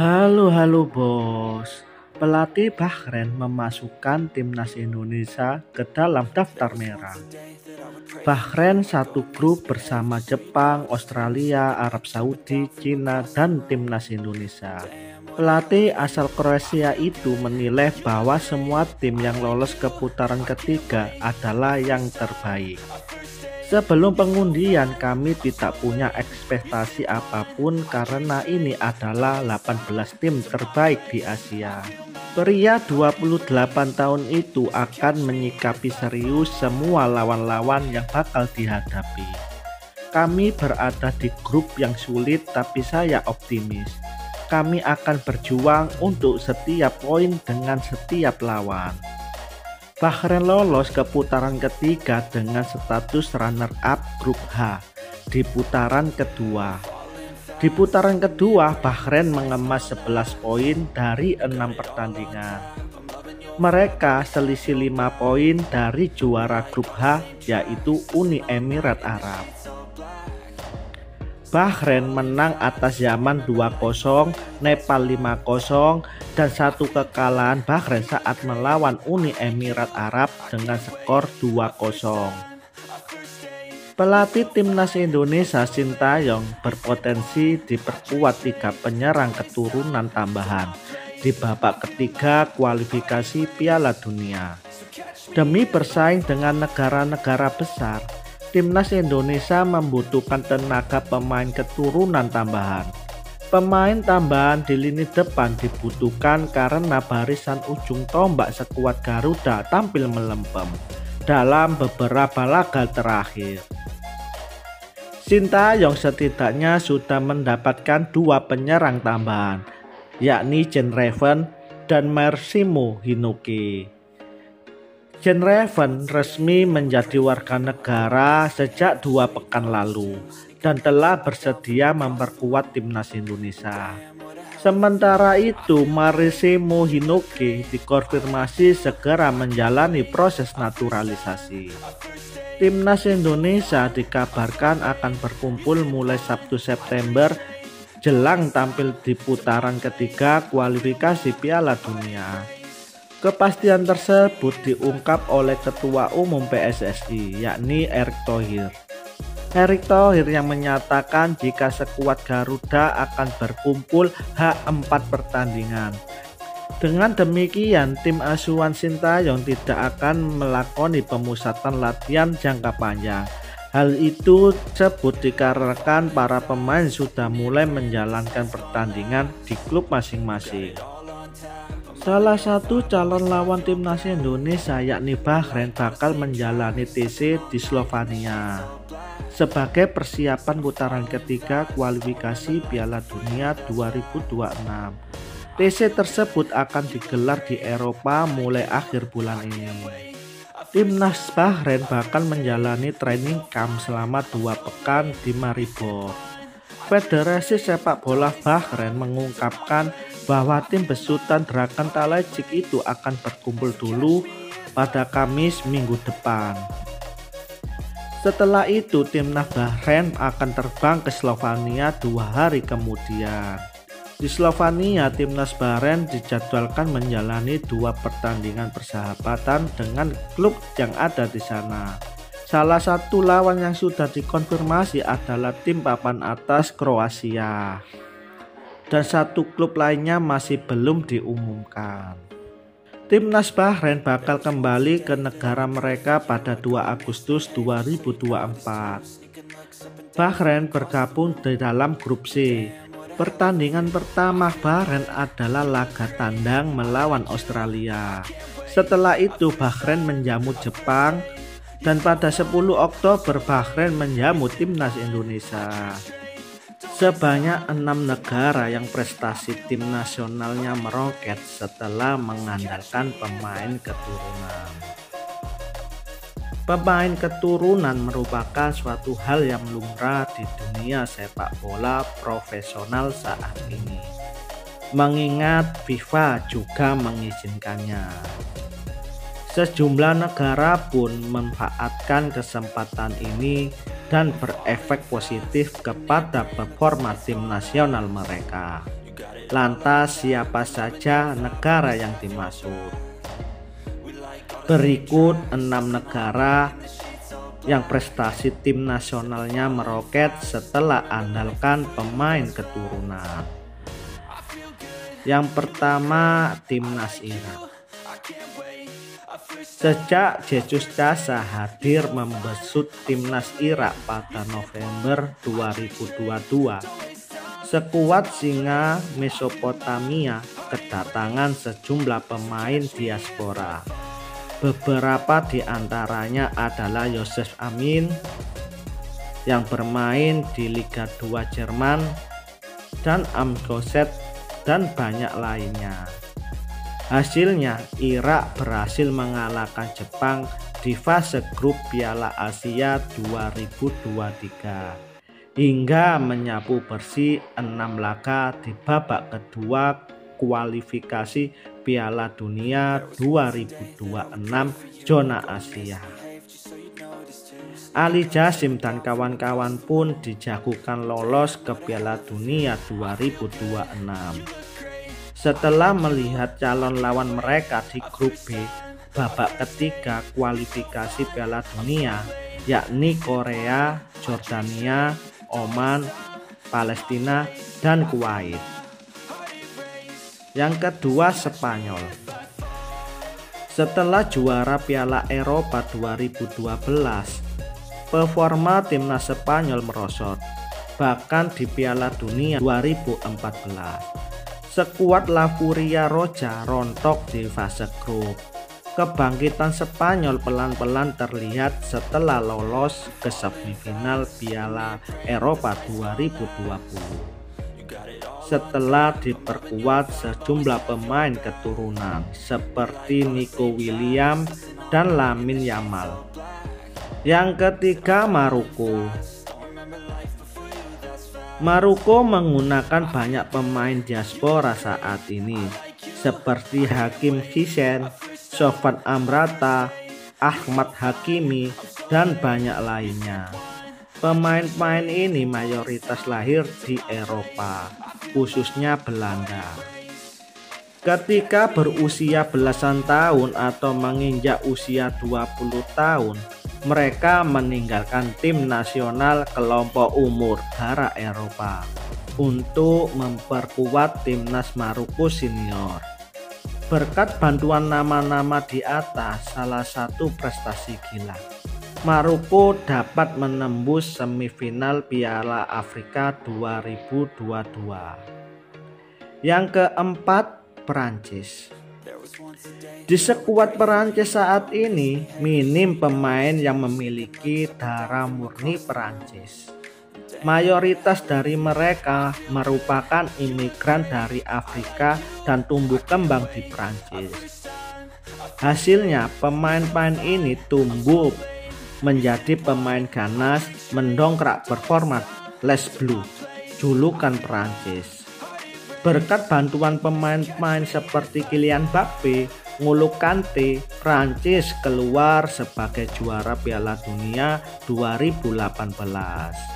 Halo bos. Pelatih Bahrain memasukkan timnas Indonesia ke dalam daftar merah. Bahrain satu grup bersama Jepang, Australia, Arab Saudi, Cina, dan timnas Indonesia. Pelatih asal Kroasia itu menilai bahwa semua tim yang lolos ke putaran ketiga adalah yang terbaik. Sebelum pengundian kami tidak punya ekspektasi apapun karena ini adalah 18 tim terbaik di Asia. Pria 28 tahun itu akan menyikapi serius semua lawan-lawan yang bakal dihadapi. Kami berada di grup yang sulit tapi saya optimis. Kami akan berjuang untuk setiap poin dengan setiap lawan. Bahrain lolos ke putaran ketiga dengan status runner-up grup H di putaran kedua. Di putaran kedua, Bahrain mengemas 11 poin dari 6 pertandingan. Mereka selisih 5 poin dari juara grup H, yaitu Uni Emirat Arab. Bahrain menang atas Yaman 2-0, Nepal 5-0, dan satu kekalahan Bahrain saat melawan Uni Emirat Arab dengan skor 2-0. Pelatih timnas Indonesia Sintayong berpotensi diperkuat 3 penyerang keturunan tambahan di babak ketiga kualifikasi Piala Dunia. Demi bersaing dengan negara-negara besar, timnas Indonesia membutuhkan tenaga pemain keturunan tambahan. Pemain tambahan di lini depan dibutuhkan karena barisan ujung tombak sekuat Garuda tampil melempem dalam beberapa laga terakhir. Sintayong setidaknya sudah mendapatkan 2 penyerang tambahan, yakni Jean Reven dan Massimo Hinnucci. Jean Reven resmi menjadi warga negara sejak 2 pekan lalu dan telah bersedia memperkuat timnas Indonesia. Sementara itu, Massimo Hinnucci dikonfirmasi segera menjalani proses naturalisasi. Timnas Indonesia dikabarkan akan berkumpul mulai Sabtu September jelang tampil di putaran ketiga kualifikasi Piala Dunia. Kepastian tersebut diungkap oleh Ketua Umum PSSI, yakni Erick Thohir. Erick Thohir yang menyatakan jika sekuat Garuda akan berkumpul H4 pertandingan. Dengan demikian, tim asuhan Sintayong tidak akan melakoni pemusatan latihan jangka panjang. Hal itu disebut dikarenakan para pemain sudah mulai menjalankan pertandingan di klub masing-masing. Salah satu calon lawan timnas Indonesia yakni Bahrain bakal menjalani TC di Slovenia sebagai persiapan putaran ketiga kualifikasi Piala Dunia 2026. TC tersebut akan digelar di Eropa mulai akhir bulan ini. Timnas Bahrain bakal menjalani training camp selama 2 pekan di Maribor. Federasi Sepak Bola Bahrain mengungkapkan bahwa tim besutan Dragan Talaijic itu akan berkumpul dulu pada Kamis minggu depan. Setelah itu timnas Bahrain akan terbang ke Slovenia 2 hari kemudian. Di Slovenia, timnas Bahrain dijadwalkan menjalani 2 pertandingan persahabatan dengan klub yang ada di sana. Salah satu lawan yang sudah dikonfirmasi adalah tim papan atas Kroasia. Dan satu klub lainnya masih belum diumumkan. Timnas Bahrain bakal kembali ke negara mereka pada 2 Agustus 2024. Bahrain bergabung di dalam grup C. Pertandingan pertama Bahrain adalah laga tandang melawan Australia. Setelah itu Bahrain menjamu Jepang dan pada 10 Oktober Bahrain menjamu timnas Indonesia. Sebanyak 6 negara yang prestasi tim nasionalnya meroket setelah mengandalkan pemain keturunan. Pemain keturunan merupakan suatu hal yang lumrah di dunia sepak bola profesional saat ini, mengingat FIFA juga mengizinkannya. Sejumlah negara pun memanfaatkan kesempatan ini dan berefek positif kepada performa tim nasional mereka. Lantas siapa saja negara yang dimaksud? Berikut 6 negara yang prestasi tim nasionalnya meroket setelah andalkan pemain keturunan. Yang pertama, timnas Irak. Sejak Jesus Casa hadir membesut timnas Irak pada November 2022, sekuat singa Mesopotamia kedatangan sejumlah pemain diaspora. Beberapa di antaranya adalah Yosef Amin yang bermain di Liga 2 Jerman dan Amgoset dan banyak lainnya. Hasilnya, Irak berhasil mengalahkan Jepang di fase grup Piala Asia 2023 hingga menyapu bersih 6 laga di babak kedua kualifikasi Piala Dunia 2026 zona Asia. Ali Jasim dan kawan-kawan pun dijagokan lolos ke Piala Dunia 2026. Setelah melihat calon lawan mereka di grup B babak ketiga kualifikasi Piala Dunia, yakni Korea, Jordania, Oman, Palestina, dan Kuwait. Yang kedua, Spanyol. Setelah juara Piala Eropa 2012, performa timnas Spanyol merosot, bahkan di Piala Dunia 2014. Sekuat La Furia Roja rontok di fase grup. Kebangkitan Spanyol pelan-pelan terlihat setelah lolos ke semifinal Piala Eropa 2020. Setelah diperkuat sejumlah pemain keturunan seperti Nico Williams dan Lamine Yamal. Yang ketiga, Maroko. Maroko menggunakan banyak pemain diaspora saat ini seperti Hakim Ziyech, Sofyan Amrata, Ahmad Hakimi, dan banyak lainnya. Pemain-pemain ini mayoritas lahir di Eropa, khususnya Belanda. Ketika berusia belasan tahun atau menginjak usia 20 tahun, mereka meninggalkan tim nasional kelompok umur darah Eropa untuk memperkuat timnas Maroko senior. Berkat bantuan nama-nama di atas, salah satu prestasi gila, Maroko dapat menembus semifinal Piala Afrika 2022. Yang keempat, Perancis. Di skuad Perancis saat ini minim pemain yang memiliki darah murni Perancis. Mayoritas dari mereka merupakan imigran dari Afrika dan tumbuh kembang di Perancis. Hasilnya, pemain-pemain ini tumbuh menjadi pemain ganas, mendongkrak performa Les Bleus, julukan Perancis. Berkat bantuan pemain-pemain seperti Kylian Mbappe, N'Golo Kante, Prancis keluar sebagai juara Piala Dunia 2018.